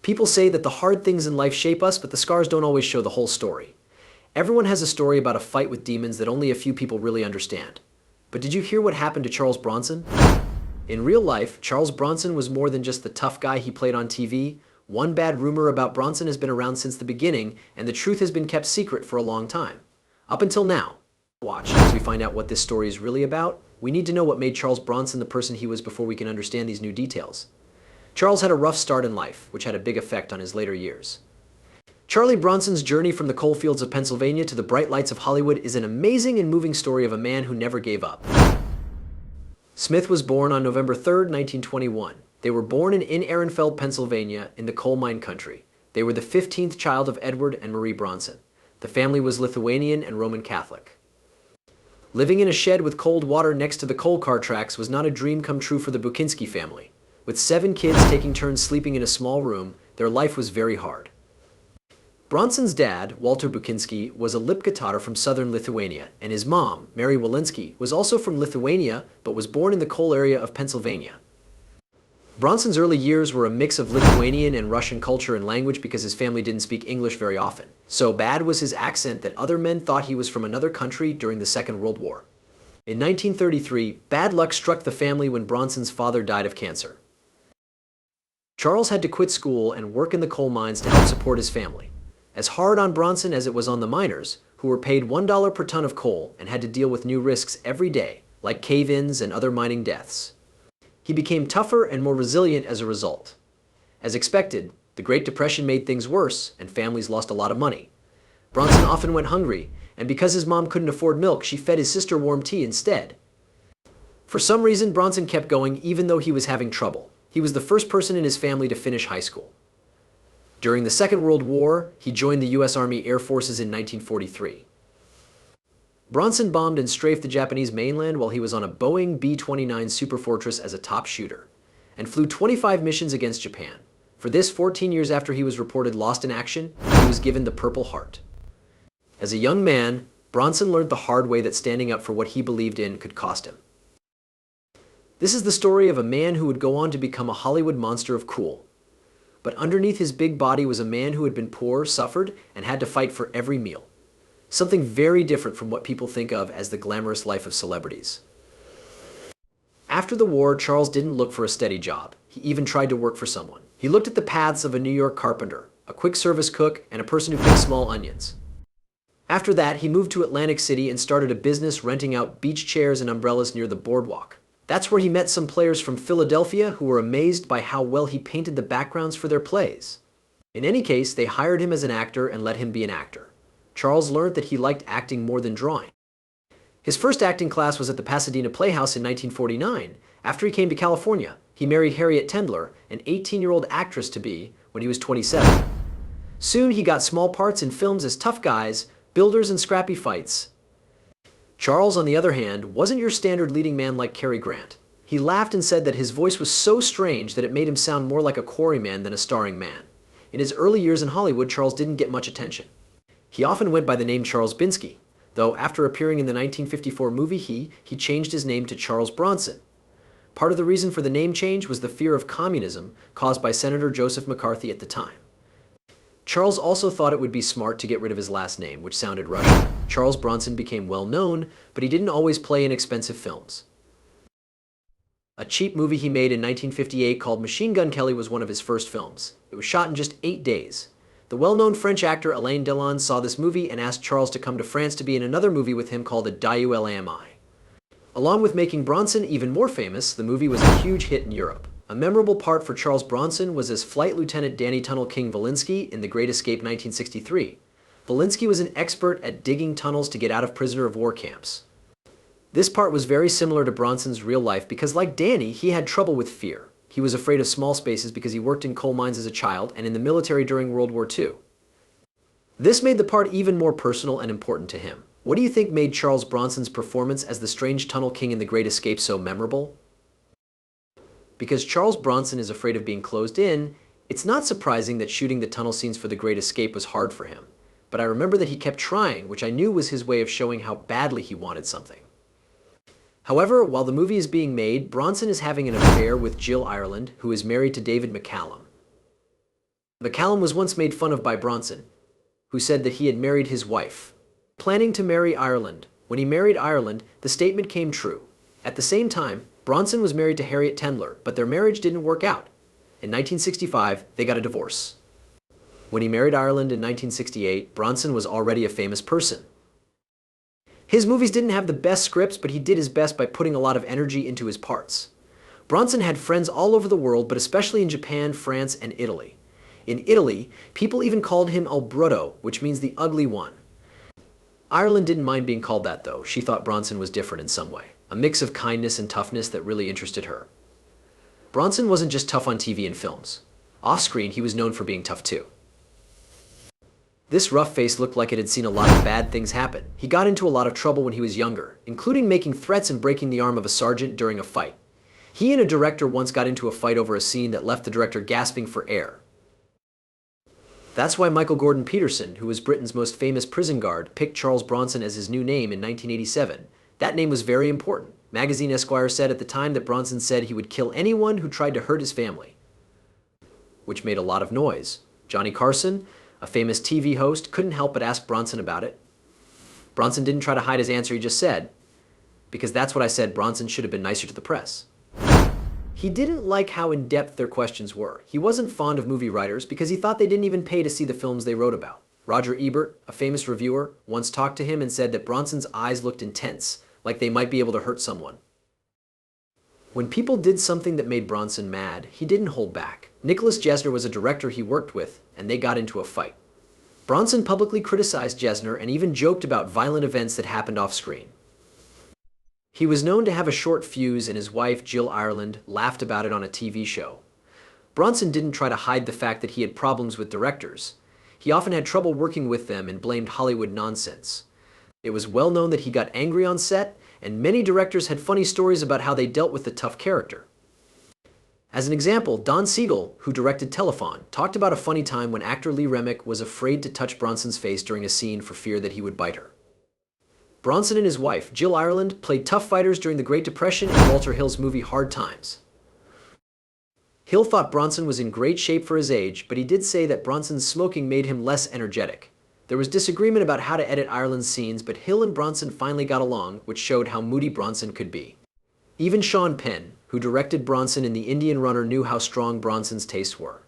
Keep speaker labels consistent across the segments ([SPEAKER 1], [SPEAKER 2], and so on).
[SPEAKER 1] People say that the hard things in life shape us, but the scars don't always show the whole story. Everyone has a story about a fight with demons that only a few people really understand. But did you hear what happened to Charles Bronson? In real life, Charles Bronson was more than just the tough guy he played on TV. One bad rumor about Bronson has been around since the beginning, and the truth has been kept secret for a long time. Up until now. Watch as we find out what this story is really about. We need to know what made Charles Bronson the person he was before we can understand these new details. Charles had a rough start in life, which had a big effect on his later years. Charlie Bronson's journey from the coal fields of Pennsylvania to the bright lights of Hollywood is an amazing and moving story of a man who never gave up. Smith was born on November 3, 1921. They were born in Ehrenfeld, Pennsylvania, in the coal mine country. They were the 15th child of Edward and Marie Bronson. The family was Lithuanian and Roman Catholic. Living in a shed with cold water next to the coal car tracks was not a dream come true for the Bukinski family. With 7 kids taking turns sleeping in a small room, their life was very hard. Bronson's dad, Walter Bukinski, was a Lipkatatar from southern Lithuania, and his mom, Mary Walensky, was also from Lithuania but was born in the coal area of Pennsylvania. Bronson's early years were a mix of Lithuanian and Russian culture and language because his family didn't speak English very often. So bad was his accent that other men thought he was from another country during the Second World War. In 1933, bad luck struck the family when Bronson's father died of cancer. Charles had to quit school and work in the coal mines to help support his family. As hard on Bronson as it was on the miners, who were paid $1 per ton of coal and had to deal with new risks every day, like cave-ins and other mining deaths. He became tougher and more resilient as a result. As expected, the Great Depression made things worse, and families lost a lot of money. Bronson often went hungry, and because his mom couldn't afford milk, she fed his sister warm tea instead. For some reason, Bronson kept going even though he was having trouble. He was the first person in his family to finish high school. During the Second World War, he joined the U.S. Army Air Forces in 1943. Bronson bombed and strafed the Japanese mainland while he was on a Boeing B-29 Superfortress as a top shooter, and flew 25 missions against Japan. For this, 14 years after he was reported lost in action, he was given the Purple Heart. As a young man, Bronson learned the hard way that standing up for what he believed in could cost him. This is the story of a man who would go on to become a Hollywood monster of cool. But underneath his big body was a man who had been poor, suffered, and had to fight for every meal. Something very different from what people think of as the glamorous life of celebrities. After the war, Charles didn't look for a steady job. He even tried to work for someone. He looked at the paths of a New York carpenter, a quick service cook, and a person who picked small onions. After that, he moved to Atlantic City and started a business renting out beach chairs and umbrellas near the boardwalk. That's where he met some players from Philadelphia who were amazed by how well he painted the backgrounds for their plays. In any case, they hired him as an actor and let him be an actor. Charles learned that he liked acting more than drawing. His first acting class was at the Pasadena Playhouse in 1949. After he came to California, he married Harriet Tendler, an 18-year-old actress-to-be, when he was 27. Soon he got small parts in films as tough guys, builders, and scrappy fights. Charles, on the other hand, wasn't your standard leading man like Cary Grant. He laughed and said that his voice was so strange that it made him sound more like a quarryman than a starring man. In his early years in Hollywood, Charles didn't get much attention. He often went by the name Charles Binsky, though after appearing in the 1954 movie he changed his name to Charles Bronson. Part of the reason for the name change was the fear of communism caused by Senator Joseph McCarthy at the time. Charles also thought it would be smart to get rid of his last name, which sounded Russian. Charles Bronson became well known, but he didn't always play in expensive films. A cheap movie he made in 1958 called Machine Gun Kelly was one of his first films. It was shot in just 8 days. The well-known French actor Alain Delon saw this movie and asked Charles to come to France to be in another movie with him called Dieu-Lami. Along with making Bronson even more famous, the movie was a huge hit in Europe. A memorable part for Charles Bronson was as Flight Lieutenant Danny Tunnel King Valinsky in The Great Escape 1963. Valinsky was an expert at digging tunnels to get out of prisoner of war camps. This part was very similar to Bronson's real life because, like Danny, he had trouble with fear. He was afraid of small spaces because he worked in coal mines as a child and in the military during World War II. This made the part even more personal and important to him. What do you think made Charles Bronson's performance as the strange tunnel king in The Great Escape so memorable? Because Charles Bronson is afraid of being closed in, it's not surprising that shooting the tunnel scenes for The Great Escape was hard for him. But I remember that he kept trying, which I knew was his way of showing how badly he wanted something. However, while the movie is being made, Bronson is having an affair with Jill Ireland, who is married to David McCallum. McCallum was once made fun of by Bronson, who said that he had married his wife, planning to marry Ireland. When he married Ireland, the statement came true. At the same time, Bronson was married to Harriet Tendler, but their marriage didn't work out. In 1965, they got a divorce. When he married Ireland in 1968, Bronson was already a famous person. His movies didn't have the best scripts, but he did his best by putting a lot of energy into his parts. Bronson had friends all over the world, but especially in Japan, France, and Italy. In Italy, people even called him El Brutto, which means the ugly one. Ireland didn't mind being called that, though. She thought Bronson was different in some way, a mix of kindness and toughness that really interested her. Bronson wasn't just tough on TV and films. Off-screen, he was known for being tough too. This rough face looked like it had seen a lot of bad things happen. He got into a lot of trouble when he was younger, including making threats and breaking the arm of a sergeant during a fight. He and a director once got into a fight over a scene that left the director gasping for air. That's why Michael Gordon Peterson, who was Britain's most famous prison guard, picked Charles Bronson as his new name in 1987. That name was very important. Magazine Esquire said at the time that Bronson said he would kill anyone who tried to hurt his family, which made a lot of noise. Johnny Carson, a famous TV host, couldn't help but ask Bronson about it. Bronson didn't try to hide his answer, he just said, "Because that's what I said, Bronson should have been nicer to the press." He didn't like how in-depth their questions were. He wasn't fond of movie writers because he thought they didn't even pay to see the films they wrote about. Roger Ebert, a famous reviewer, once talked to him and said that Bronson's eyes looked intense, like they might be able to hurt someone. When people did something that made Bronson mad, he didn't hold back. Nicholas Jesner was a director he worked with, and they got into a fight. Bronson publicly criticized Jesner and even joked about violent events that happened off-screen. He was known to have a short fuse, and his wife, Jill Ireland, laughed about it on a TV show. Bronson didn't try to hide the fact that he had problems with directors. He often had trouble working with them and blamed Hollywood nonsense. It was well known that he got angry on set, and many directors had funny stories about how they dealt with the tough character. As an example, Don Siegel, who directed Telephone, talked about a funny time when actor Lee Remick was afraid to touch Bronson's face during a scene for fear that he would bite her. Bronson and his wife, Jill Ireland, played tough fighters during the Great Depression in Walter Hill's movie Hard Times. Hill thought Bronson was in great shape for his age, but he did say that Bronson's smoking made him less energetic. There was disagreement about how to edit Ireland's scenes, but Hill and Bronson finally got along, which showed how moody Bronson could be. Even Sean Penn, who directed Bronson in The Indian Runner, knew how strong Bronson's tastes were.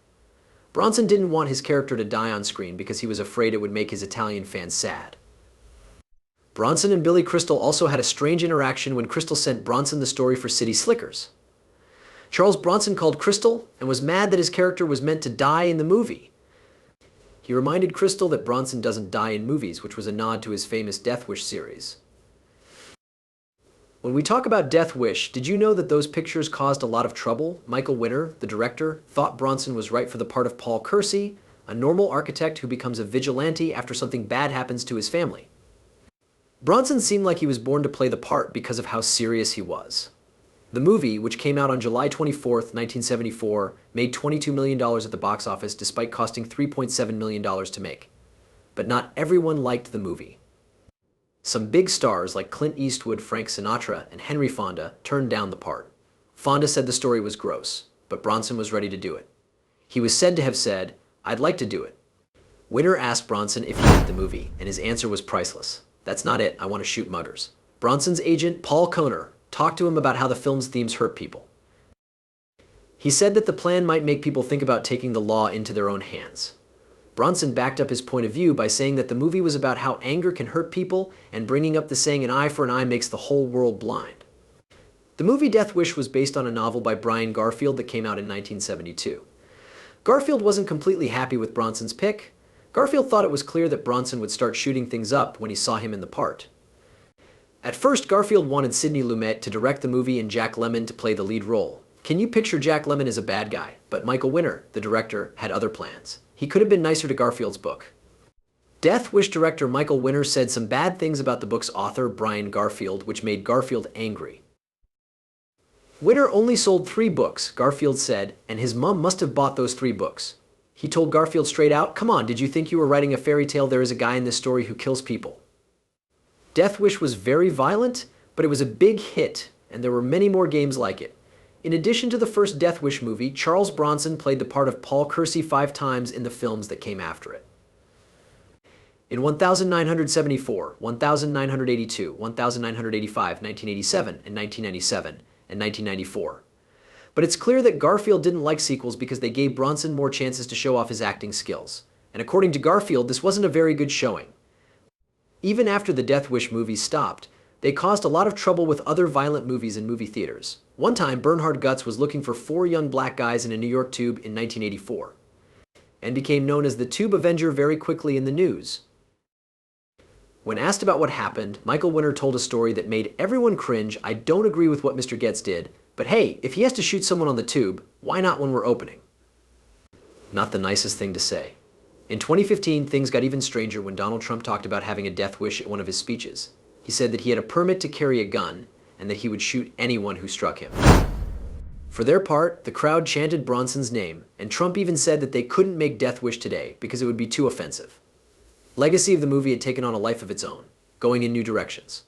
[SPEAKER 1] Bronson didn't want his character to die on screen because he was afraid it would make his Italian fans sad. Bronson and Billy Crystal also had a strange interaction when Crystal sent Bronson the story for City Slickers. Charles Bronson called Crystal and was mad that his character was meant to die in the movie. He reminded Crystal that Bronson doesn't die in movies, which was a nod to his famous Death Wish series. When we talk about Death Wish, did you know that those pictures caused a lot of trouble? Michael Winner, the director, thought Bronson was right for the part of Paul Kersey, a normal architect who becomes a vigilante after something bad happens to his family. Bronson seemed like he was born to play the part because of how serious he was. The movie, which came out on July 24, 1974, made $22 million at the box office despite costing $3.7 million to make. But not everyone liked the movie. Some big stars like Clint Eastwood, Frank Sinatra, and Henry Fonda turned down the part. Fonda said the story was gross, but Bronson was ready to do it. He was said to have said, "I'd like to do it." Winner asked Bronson if he liked the movie, and his answer was priceless. "That's not it, I want to shoot muggers." Bronson's agent, Paul Kohner, talked to him about how the film's themes hurt people. He said that the plan might make people think about taking the law into their own hands. Bronson backed up his point of view by saying that the movie was about how anger can hurt people and bringing up the saying an eye for an eye makes the whole world blind. The movie Death Wish was based on a novel by Brian Garfield that came out in 1972. Garfield wasn't completely happy with Bronson's pick. Garfield thought it was clear that Bronson would start shooting things up when he saw him in the part. At first, Garfield wanted Sidney Lumet to direct the movie and Jack Lemmon to play the lead role. Can you picture Jack Lemmon as a bad guy? But Michael Winner, the director, had other plans. He could have been nicer to Garfield's book. Death Wish director Michael Winner said some bad things about the book's author, Brian Garfield, which made Garfield angry. Winner only sold 3 books, Garfield said, and his mom must have bought those 3 books. He told Garfield straight out, "Come on, did you think you were writing a fairy tale? There is a guy in this story who kills people." Death Wish was very violent, but it was a big hit, and there were many more games like it. In addition to the first Death Wish movie, Charles Bronson played the part of Paul Kersey 5 times in the films that came after it. In 1974, 1982, 1985, 1987, and 1997, and 1994. But it's clear that Garfield didn't like sequels because they gave Bronson more chances to show off his acting skills. And according to Garfield, this wasn't a very good showing. Even after the Death Wish movies stopped, they caused a lot of trouble with other violent movies in movie theaters. One time, Bernhard Gutz was looking for 4 young black guys in a New York tube in 1984, and became known as the Tube Avenger very quickly in the news. When asked about what happened, Michael Winner told a story that made everyone cringe. "I don't agree with what Mr. Getz did, but hey, if he has to shoot someone on the tube, why not when we're opening?" Not the nicest thing to say. In 2015, things got even stranger when Donald Trump talked about having a death wish at one of his speeches. He said that he had a permit to carry a gun, and that he would shoot anyone who struck him. For their part, the crowd chanted Bronson's name, and Trump even said that they couldn't make Death Wish today because it would be too offensive. Legacy of the movie had taken on a life of its own, going in new directions.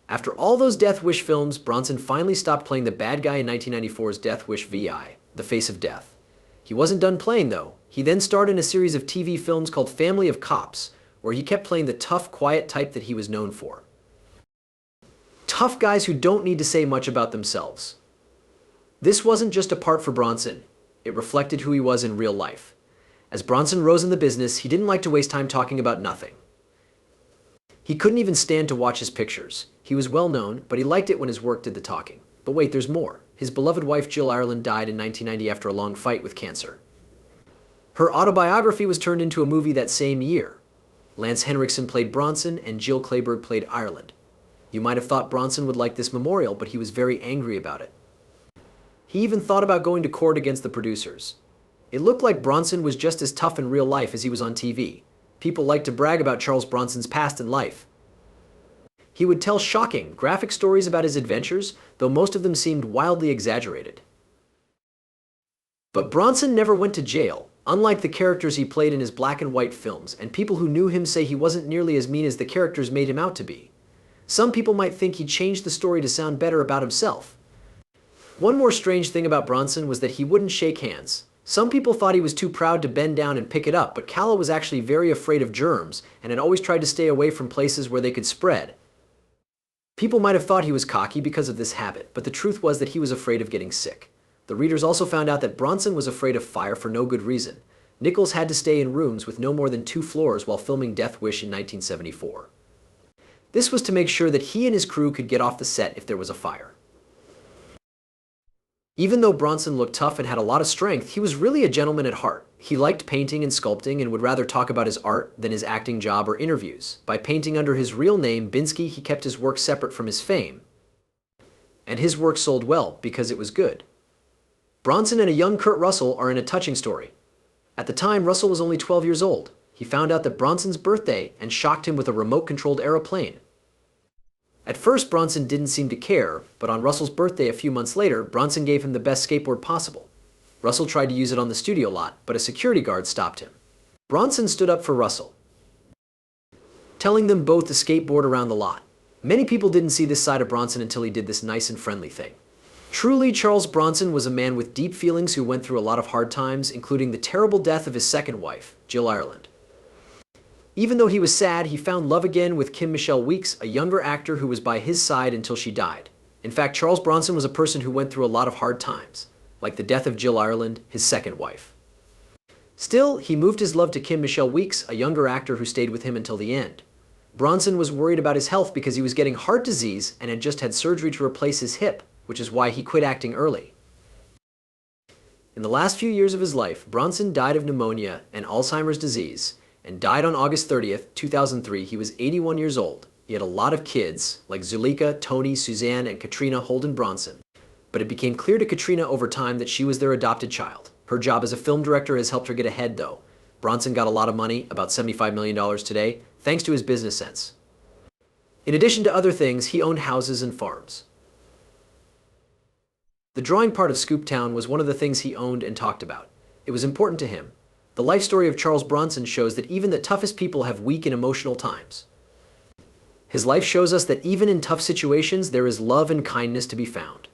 [SPEAKER 1] After all those Death Wish films, Bronson finally stopped playing the bad guy in 1994's Death Wish VI, The Face of Death. He wasn't done playing, though. He then starred in a series of TV films called Family of Cops, where he kept playing the tough, quiet type that he was known for. Tough guys who don't need to say much about themselves. This wasn't just a part for Bronson. It reflected who he was in real life. As Bronson rose in the business, he didn't like to waste time talking about nothing. He couldn't even stand to watch his pictures. He was well known, but he liked it when his work did the talking. But wait, there's more. His beloved wife Jill Ireland died in 1990 after a long fight with cancer. Her autobiography was turned into a movie that same year. Lance Henriksen played Bronson and Jill Clayburgh played Ireland. You might have thought Bronson would like this memorial, but he was very angry about it. He even thought about going to court against the producers. It looked like Bronson was just as tough in real life as he was on TV. People liked to brag about Charles Bronson's past and life. He would tell shocking, graphic stories about his adventures, though most of them seemed wildly exaggerated. But Bronson never went to jail, unlike the characters he played in his black and white films, and people who knew him say he wasn't nearly as mean as the characters made him out to be. Some people might think he changed the story to sound better about himself. One more strange thing about Bronson was that he wouldn't shake hands. Some people thought he was too proud to bend down and pick it up, but Callow was actually very afraid of germs and had always tried to stay away from places where they could spread. People might have thought he was cocky because of this habit, but the truth was that he was afraid of getting sick. The readers also found out that Bronson was afraid of fire for no good reason. Nichols had to stay in rooms with no more than 2 floors while filming Death Wish in 1974. This was to make sure that he and his crew could get off the set if there was a fire. Even though Bronson looked tough and had a lot of strength, he was really a gentleman at heart. He liked painting and sculpting and would rather talk about his art than his acting job or interviews. By painting under his real name, Binsky, he kept his work separate from his fame. And his work sold well because it was good. Bronson and a young Kurt Russell are in a touching story. At the time, Russell was only 12 years old. He found out that Bronson's birthday and shocked him with a remote-controlled aeroplane. At first, Bronson didn't seem to care, but on Russell's birthday a few months later, Bronson gave him the best skateboard possible. Russell tried to use it on the studio lot, but a security guard stopped him. Bronson stood up for Russell, telling them both to skateboard around the lot. Many people didn't see this side of Bronson until he did this nice and friendly thing. Truly, Charles Bronson was a man with deep feelings who went through a lot of hard times, including the terrible death of his second wife, Jill Ireland. Even though he was sad, he found love again with Kim Michelle Weeks, a younger actor who was by his side until she died. In fact, Charles Bronson was a person who went through a lot of hard times, like the death of Jill Ireland, his second wife. Still, he moved his love to Kim Michelle Weeks, a younger actor who stayed with him until the end. Bronson was worried about his health because he was getting heart disease and had just had surgery to replace his hip, which is why he quit acting early. In the last few years of his life, Bronson died of pneumonia and Alzheimer's disease, and died on August 30th, 2003. He was 81 years old. He had a lot of kids, like Zuleika, Tony, Suzanne, and Katrina Holden Bronson. But it became clear to Katrina over time that she was their adopted child. Her job as a film director has helped her get ahead, though. Bronson got a lot of money, about $75 million today, thanks to his business sense. In addition to other things, he owned houses and farms. The drawing part of Scooptown was one of the things he owned and talked about. It was important to him. The life story of Charles Bronson shows that even the toughest people have weak and emotional times. His life shows us that even in tough situations, there is love and kindness to be found.